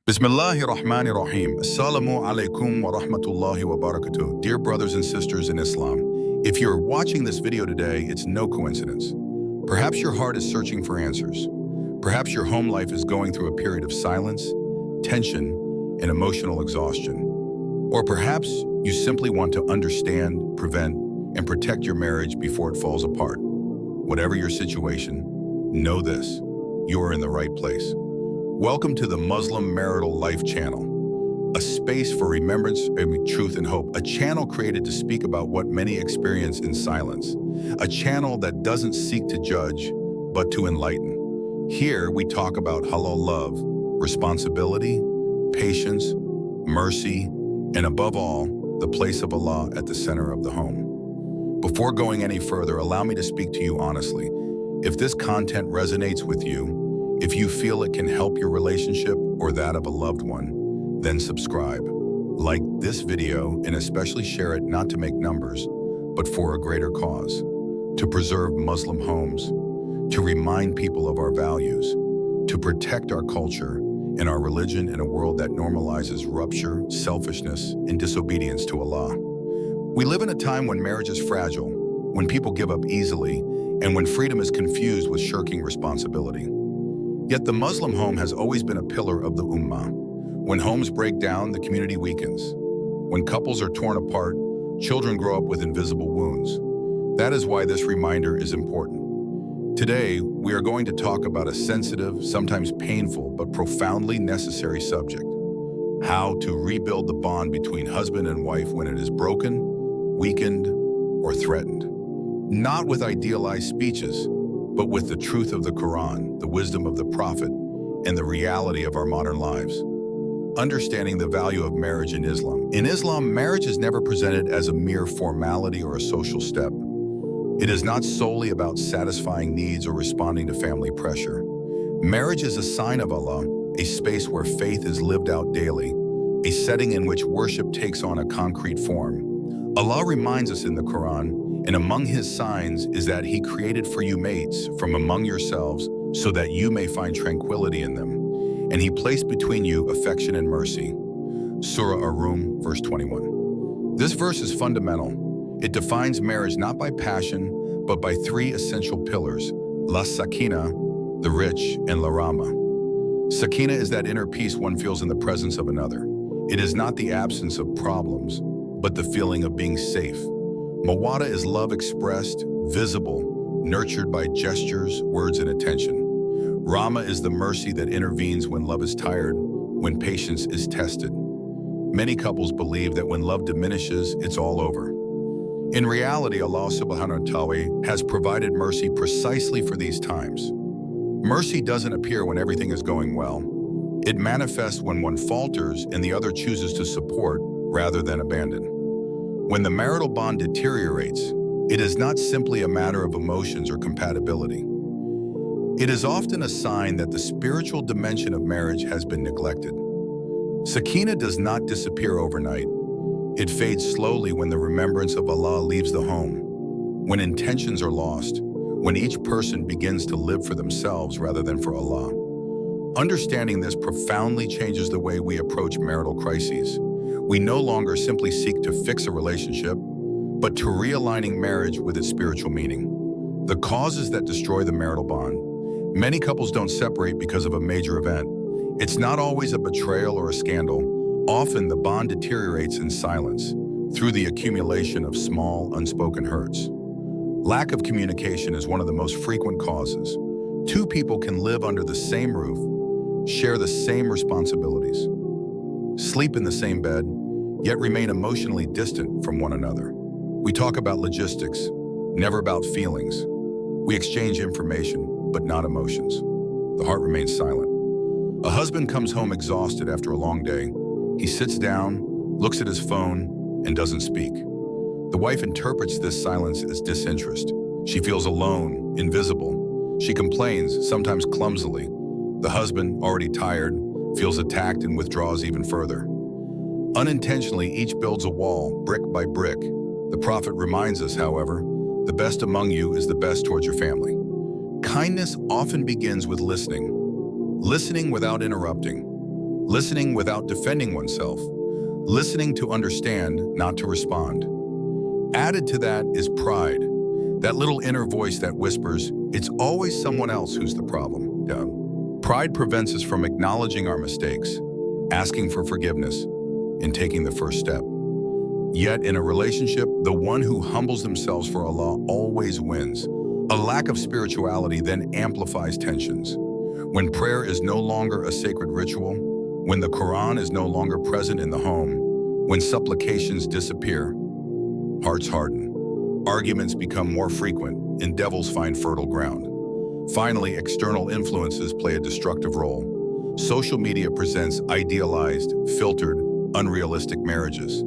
Bismillahir Rahmanir Rahim. Assalamu alaikum wa rahmatullahi wa barakatuh. Dear brothers and sisters in Islam, if you're watching this video today, it's no coincidence. Perhaps your heart is searching for answers. Perhaps your home life is going through a period of silence, tension, and emotional exhaustion. Or perhaps you simply want to understand, prevent, and protect your marriage before it falls apart. Whatever your situation, know this: you're in the right place. Welcome to the Muslim Marital Life Channel, a space for remembrance, truth, and hope, a channel created to speak about what many experience in silence, a channel that doesn't seek to judge, but to enlighten. Here, we talk about halal love, responsibility, patience, mercy, and above all, the place of Allah at the center of the home. Before going any further, allow me to speak to you honestly. If this content resonates with you, if you feel it can help your relationship or that of a loved one, then subscribe. Like this video and especially share it not to make numbers, but for a greater cause, to preserve Muslim homes, to remind people of our values, to protect our culture and our religion in a world that normalizes rupture, selfishness, and disobedience to Allah. We live in a time when marriage is fragile, when people give up easily, and when freedom is confused with shirking responsibility. Yet the Muslim home has always been a pillar of the Ummah. When homes break down, the community weakens. When couples are torn apart, children grow up with invisible wounds. That is why this reminder is important. Today, we are going to talk about a sensitive, sometimes painful, but profoundly necessary subject: how to rebuild the bond between husband and wife when it is broken, weakened, or threatened. Not with idealized speeches, but with the truth of the Quran, the wisdom of the Prophet, and the reality of our modern lives. Understanding the value of marriage in Islam. In Islam, marriage is never presented as a mere formality or a social step. It is not solely about satisfying needs or responding to family pressure. Marriage is a sign of Allah, a space where faith is lived out daily, a setting in which worship takes on a concrete form. Allah reminds us in the Quran, and among His signs is that He created for you mates from among yourselves so that you may find tranquility in them. And He placed between you affection and mercy. Surah Ar-Rum, verse 21. This verse is fundamental. It defines marriage not by passion, but by three essential pillars: la sakina, the rich, and la rahma. Sakina is that inner peace one feels in the presence of another. It is not the absence of problems, but the feeling of being safe. Mawadda is love expressed, visible, nurtured by gestures, words, and attention. Rahma is the mercy that intervenes when love is tired, when patience is tested. Many couples believe that when love diminishes, it's all over. In reality, Allah subhanahu wa ta'ala has provided mercy precisely for these times. Mercy doesn't appear when everything is going well. It manifests when one falters and the other chooses to support rather than abandon. When the marital bond deteriorates, it is not simply a matter of emotions or compatibility. It is often a sign that the spiritual dimension of marriage has been neglected. Sakina does not disappear overnight. It fades slowly when the remembrance of Allah leaves the home, when intentions are lost, when each person begins to live for themselves rather than for Allah. Understanding this profoundly changes the way we approach marital crises. We no longer simply seek to fix a relationship, but to realigning marriage with its spiritual meaning. The causes that destroy the marital bond. Many couples don't separate because of a major event. It's not always a betrayal or a scandal. Often the bond deteriorates in silence, through the accumulation of small, unspoken hurts. Lack of communication is one of the most frequent causes. Two people can live under the same roof, share the same responsibilities, sleep in the same bed, yet remain emotionally distant from one another. We talk about logistics, never about feelings. We exchange information, but not emotions. The heart remains silent. A husband comes home exhausted after a long day. He sits down, looks at his phone, and doesn't speak. The wife interprets this silence as disinterest. She feels alone, invisible. She complains, sometimes clumsily. The husband, already tired, feels attacked and withdraws even further. Unintentionally, each builds a wall, brick by brick. The Prophet reminds us, however, the best among you is the best towards your family. Kindness often begins with listening. Listening without interrupting. listening without defending oneself, listening to understand, not to respond. Added to that is pride, that little inner voice that whispers, it's always someone else who's the problem. Pride prevents us from acknowledging our mistakes, asking for forgiveness, and taking the first step. Yet in a relationship, the one who humbles themselves for Allah always wins. A lack of spirituality then amplifies tensions. When prayer is no longer a sacred ritual, when the Quran is no longer present in the home, when supplications disappear, hearts harden, arguments become more frequent, and devils find fertile ground. Finally, external influences play a destructive role. Social media presents idealized, filtered, unrealistic marriages.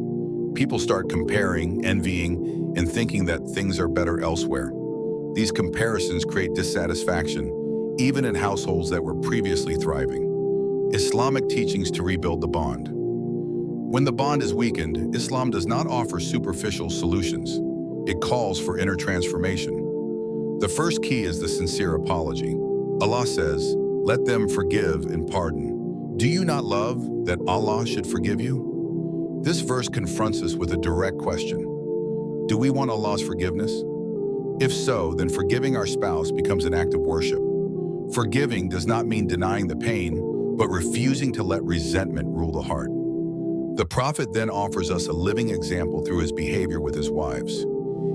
People start comparing, envying, and thinking that things are better elsewhere. These comparisons create dissatisfaction, even in households that were previously thriving. Islamic teachings to rebuild the bond. When the bond is weakened, Islam does not offer superficial solutions. It calls for inner transformation. The first key is the sincere apology. Allah says, "Let them forgive and pardon. Do you not love that Allah should forgive you?" This verse confronts us with a direct question. Do we want Allah's forgiveness? If so, then forgiving our spouse becomes an act of worship. Forgiving does not mean denying the pain, but refusing to let resentment rule the heart. The Prophet then offers us a living example through his behavior with his wives.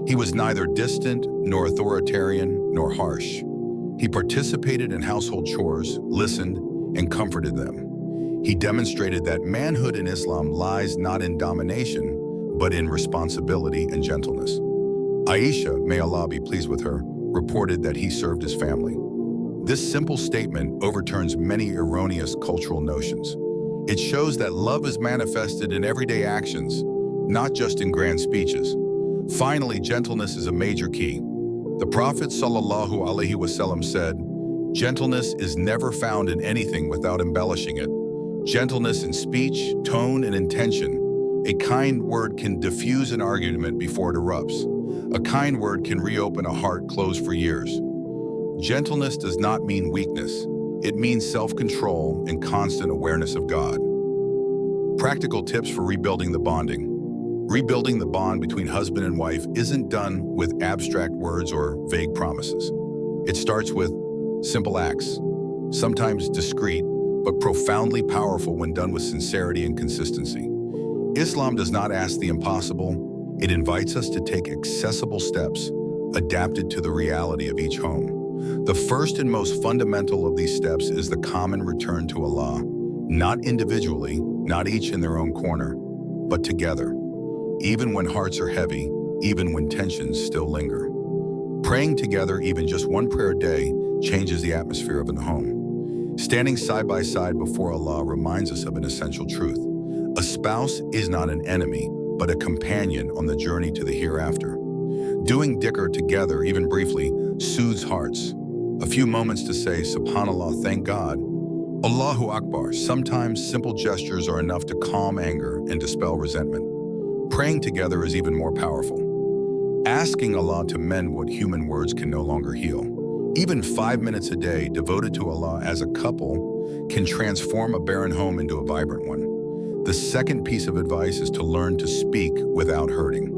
He was neither distant, nor authoritarian, nor harsh. He participated in household chores, listened, and comforted them. He demonstrated that manhood in Islam lies not in domination, but in responsibility and gentleness. Aisha, may Allah be pleased with her, reported that he served his family. This simple statement overturns many erroneous cultural notions. It shows that love is manifested in everyday actions, not just in grand speeches. Finally, gentleness is a major key. The Prophet ﷺ said, "Gentleness is never found in anything without embellishing it." Gentleness in speech, tone, and intention. A kind word can diffuse an argument before it erupts. A kind word can reopen a heart closed for years. Gentleness does not mean weakness. It means self-control and constant awareness of God. Practical tips for rebuilding the bonding. Rebuilding the bond between husband and wife isn't done with abstract words or vague promises. It starts with simple acts, sometimes discreet, but profoundly powerful when done with sincerity and consistency. Islam does not ask the impossible. It invites us to take accessible steps, adapted to the reality of each home. The first and most fundamental of these steps is the common return to Allah, not individually, not each in their own corner, but together. Even when hearts are heavy, even when tensions still linger. Praying together, even just one prayer a day, changes the atmosphere of the home. Standing side by side before Allah reminds us of an essential truth. A spouse is not an enemy, but a companion on the journey to the hereafter. Doing dhikr together, even briefly, soothes hearts. A few moments to say, Subhanallah, thank God, Allahu Akbar. Sometimes simple gestures are enough to calm anger and dispel resentment. Praying together is even more powerful. Asking Allah to mend what human words can no longer heal. Even 5 minutes a day devoted to Allah as a couple can transform a barren home into a vibrant one. The second piece of advice is to learn to speak without hurting.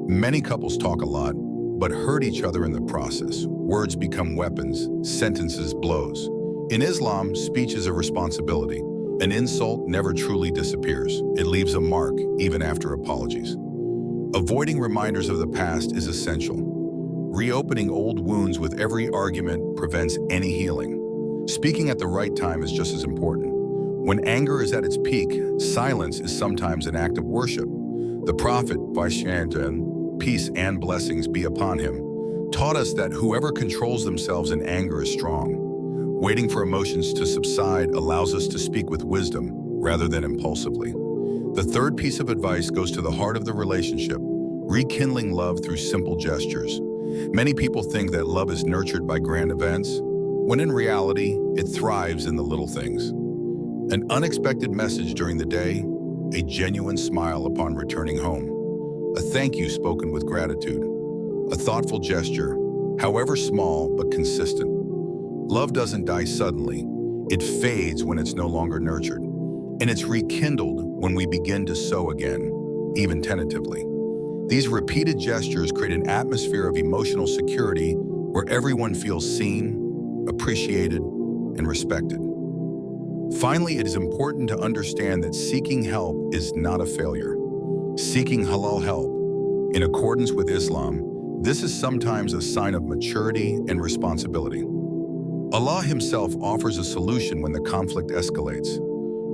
Many couples talk a lot, but hurt each other in the process. Words become weapons, sentences blows. In Islam, speech is a responsibility. An insult never truly disappears. It leaves a mark, even after apologies. Avoiding reminders of the past is essential. Reopening old wounds with every argument prevents any healing. Speaking at the right time is just as important. When anger is at its peak, silence is sometimes an act of worship. The Prophet, peace and blessings be upon him, taught us that whoever controls themselves in anger is strong. Waiting for emotions to subside allows us to speak with wisdom rather than impulsively. The third piece of advice goes to the heart of the relationship, rekindling love through simple gestures. Many people think that love is nurtured by grand events, when in reality, it thrives in the little things. An unexpected message during the day, a genuine smile upon returning home, a thank you spoken with gratitude, a thoughtful gesture, however small but consistent. Love doesn't die suddenly. It fades when it's no longer nurtured. and it's rekindled when we begin to sow again, even tentatively. These repeated gestures create an atmosphere of emotional security where everyone feels seen, appreciated, and respected. Finally, it is important to understand that seeking help is not a failure. Seeking halal help, in accordance with Islam, this is sometimes a sign of maturity and responsibility. Allah Himself offers a solution when the conflict escalates.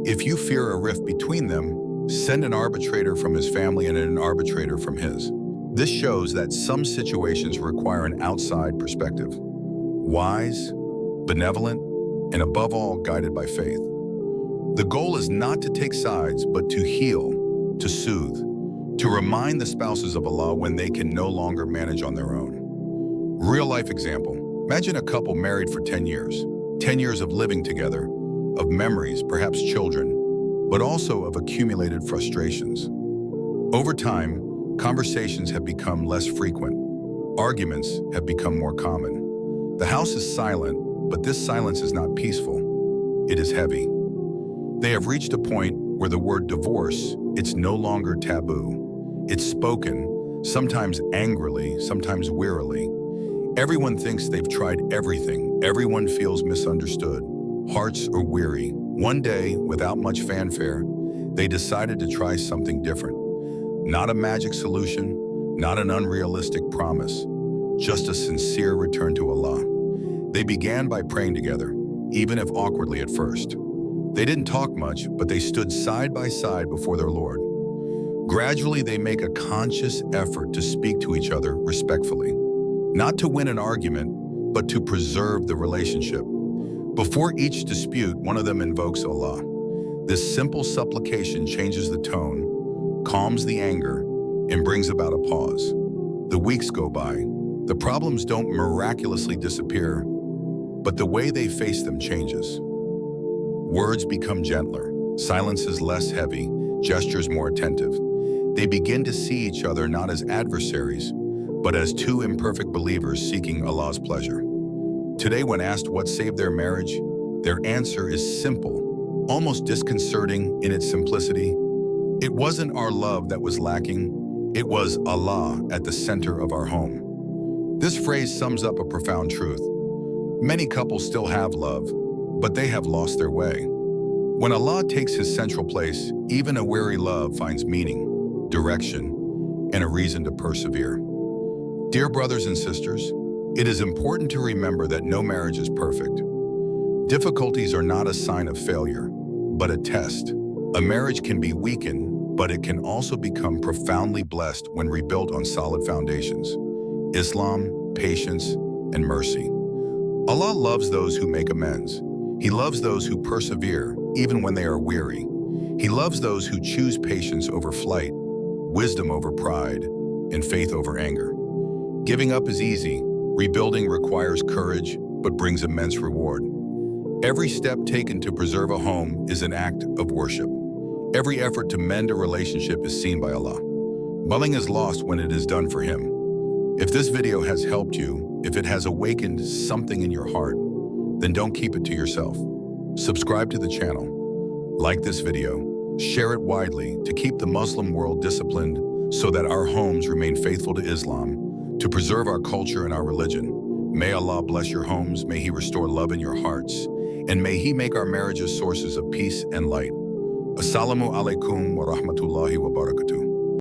If you fear a rift between them, send an arbitrator from his family and an arbitrator from his. This shows that some situations require an outside perspective. Wise, benevolent, and above all, guided by faith. The goal is not to take sides, but to heal, to soothe, to remind the spouses of Allah when they can no longer manage on their own. Real-life example. Imagine a couple married for 10 years. 10 years of living together, of memories, perhaps children, but also of accumulated frustrations. Over time, conversations have become less frequent. Arguments have become more common. The house is silent, but this silence is not peaceful. It is heavy. They have reached a point where the word divorce, it's no longer taboo. It's spoken, sometimes angrily, sometimes wearily. Everyone thinks they've tried everything. Everyone feels misunderstood. Hearts are weary. One day, without much fanfare, they decided to try something different. Not a magic solution, not an unrealistic promise, just a sincere return to Allah. They began by praying together, even if awkwardly at first. They didn't talk much, but they stood side by side before their Lord. Gradually, they make a conscious effort to speak to each other respectfully, not to win an argument, but to preserve the relationship. Before each dispute, one of them invokes Allah. This simple supplication changes the tone, calms the anger, and brings about a pause. The weeks go by. The problems don't miraculously disappear, but the way they face them changes. Words become gentler, silence is less heavy, gestures more attentive. They begin to see each other not as adversaries, but as two imperfect believers seeking Allah's pleasure. Today, when asked what saved their marriage, their answer is simple, almost disconcerting in its simplicity. It wasn't our love that was lacking, it was Allah at the center of our home. This phrase sums up a profound truth. Many couples still have love, but they have lost their way. When Allah takes His central place, even a weary love finds meaning, direction, and a reason to persevere. Dear brothers and sisters, it is important to remember that no marriage is perfect. Difficulties are not a sign of failure, but a test. A marriage can be weakened, but it can also become profoundly blessed when rebuilt on solid foundations. Islam, patience, and mercy. Allah loves those who make amends. He loves those who persevere, even when they are weary. He loves those who choose patience over flight, wisdom over pride, and faith over anger. Giving up is easy. Rebuilding requires courage, but brings immense reward. Every step taken to preserve a home is an act of worship. Every effort to mend a relationship is seen by Allah. Nothing is lost when it is done for Him. If this video has helped you, if it has awakened something in your heart, then don't keep it to yourself. Subscribe to the channel, like this video, share it widely to keep the Muslim world disciplined so that our homes remain faithful to Islam, to preserve our culture and our religion. May Allah bless your homes, may He restore love in your hearts, and may He make our marriages sources of peace and light. Assalamu alaikum wa rahmatullahi wa barakatuh.